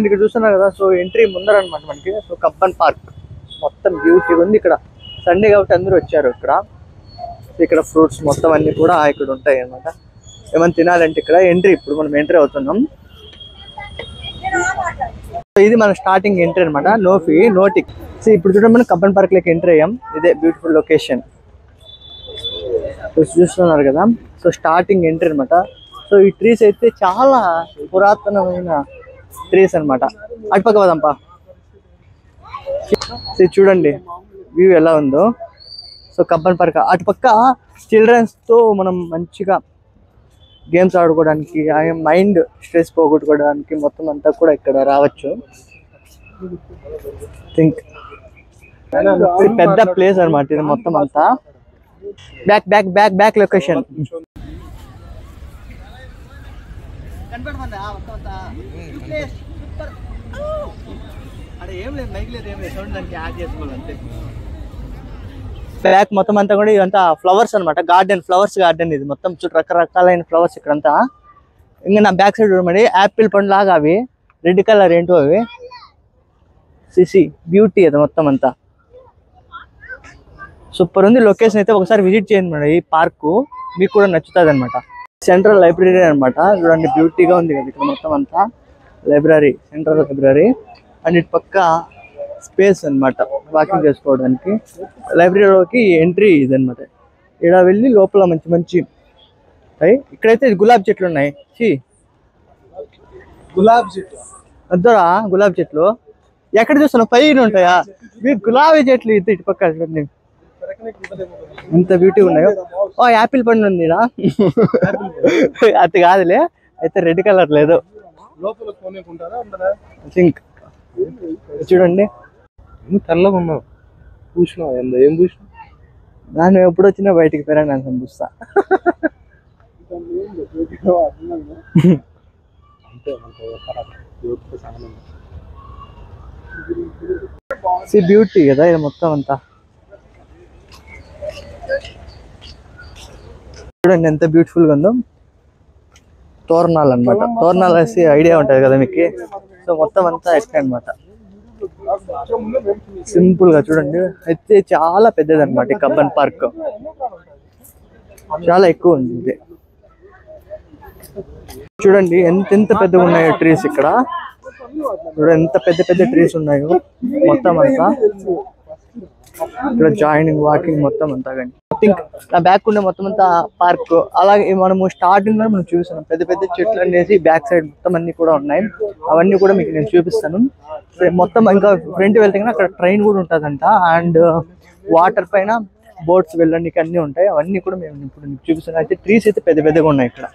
ఇక్కడ చూస్తున్నారు కదా, సో ఎంట్రీ ముందర అనమాట మనకి. సో కబ్బన్ పార్క్ మొత్తం బ్యూటీగా ఉంది. ఇక్కడ సండే కాబట్టి అందరూ వచ్చారు. ఇక్కడ ఫ్రూట్స్ మొత్తం అన్ని కూడా ఇక్కడ ఉంటాయి అనమాట. ఏమైనా తినాలంటే ఇక్కడ ఎంట్రీ, ఇప్పుడు మనం ఎంట్రీ అవుతున్నాం. సో ఇది మన స్టార్టింగ్ ఎంట్రీ అనమాట. No fee no tick. So ఇప్పుడు చూడండి మనం కబ్బన్ పార్క్ లోకి ఎంట్రీ అయ్యాం. ఇదే బ్యూటిఫుల్ లొకేషన్ చూస్తున్నారు కదా. సో స్టార్టింగ్ ఎంట్రీ అనమాట. సో ఈ ట్రీస్ అయితే చాలా పురాతనమైన ట్రీస్ అనమాట. అటుపక్క పదంపా. చూడండి వ్యూ ఎలా ఉందో. సో కబ్బన్ పార్క్ అటుపక్క చిల్డ్రన్స్ తో మనం మంచిగా గేమ్స్ ఆడుకోవడానికి, మైండ్ స్ట్రెస్ పోగొట్టుకోవడానికి మొత్తం అంతా కూడా ఇక్కడ రావచ్చు. థింక్ పెద్ద ప్లేస్ అనమాట ఇది మొత్తం అంతా. Back back back back location. Back మొత్తం అంతా కూడా ఇదంతా ఫ్లవర్స్ అనమాట. గార్డెన్, ఫ్లవర్స్ గార్డెన్ ఇది మొత్తం. చుట్టూ రకరకాలైన ఫ్లవర్స్ ఇక్కడంతా. ఇంకా నా బ్యాక్ సైడ్ చూడమండి, యాపిల్ పండు లాగా అవి రెడ్ కలర్ ఏంటో అవి. సిసి బ్యూటీ అది మొత్తం అంతా. సూపర్ ఉంది లొకేషన్ అయితే. ఒకసారి విజిట్ చేయండి మేడం ఈ పార్కు, మీకు కూడా నచ్చుతుంది అనమాట. సెంట్రల్ లైబ్రరీ అనమాట. చూడండి బ్యూటీగా ఉంది కదా ఇక్కడ మొత్తం అంతా. Library, central library. అండ్ ఇటు పక్క స్పేస్ అనమాట వాకింగ్ చేసుకోవడానికి. లైబ్రరీలోకి ఎంట్రీ ఇది అనమాట. ఇక్కడ వెళ్ళి లోపల మంచి మంచి ఇక్కడైతే గులాబీ చెట్లు ఉన్నాయి. గులాబీ చెట్లు వద్దరా, గులాబీ చెట్లు ఎక్కడ చూస్తున్నావు? పైన ఉంటాయా మీకు గులాబీ చెట్లు? ఇది ఇటు పక్క చూడండి ఎంత బ్యూటీగా ఉన్నాయో. ఓ యాపిల్ పండు ఉంది అది కాదులే, అయితే రెడ్ కలర్ లేదు. థింక్ చూడండి తెల్లగా ఉన్నావు. పూసినావు ఏం పూసినావు? నేను ఎప్పుడు వచ్చినా బయటికి పెరగ నేను చూస్తా. బ్యూటీ కదా ఇది మొత్తం అంతా. చూడండి ఎంత బ్యూటిఫుల్ గా ఉందో. తోరణాలు అనమాట. తోరణాలు వేసి ఐడియా ఉంటది కదా మీకు. సో మొత్తం అంతా ఎట్లా అనమాట, సింపుల్ గా చూడండి. అయితే చాలా పెద్దది అనమాట కబ్బన్ పార్క్. చాలా ఎక్కువ ఉంది ఇది. చూడండి ఎంత పెద్దగా ఉన్నాయో ట్రీస్ ఇక్కడ. చూడండి ఎంత పెద్ద పెద్ద ట్రీస్ ఉన్నాయో మొత్తం అంతా. ఇక్కడ జాయినింగ్, వాకింగ్ మొత్తం అంతా. కానీ థింక్ నా బ్యాక్ ఉండే మొత్తం అంతా పార్క్. అలాగే మనము స్టార్టింగ్ లో మనం చూపిస్తున్నాం పెద్ద పెద్ద చెట్లు అనేసి బ్యాక్ సైడ్ మొత్తం అన్ని కూడా ఉన్నాయి. అవన్నీ కూడా మీకు నేను చూపిస్తాను మొత్తం. ఇంకా ఫ్రంట్ వెళ్తే కానీ అక్కడ ట్రైన్ కూడా ఉంటుందంట. అండ్ వాటర్ పైన బోట్స్ వెళ్ళడానికి అన్నీ ఉంటాయి. అవన్నీ కూడా మేము ఇప్పుడు చూపిస్తాను. అయితే ట్రీస్ అయితే పెద్ద పెద్దగా ఉన్నాయి ఇక్కడ.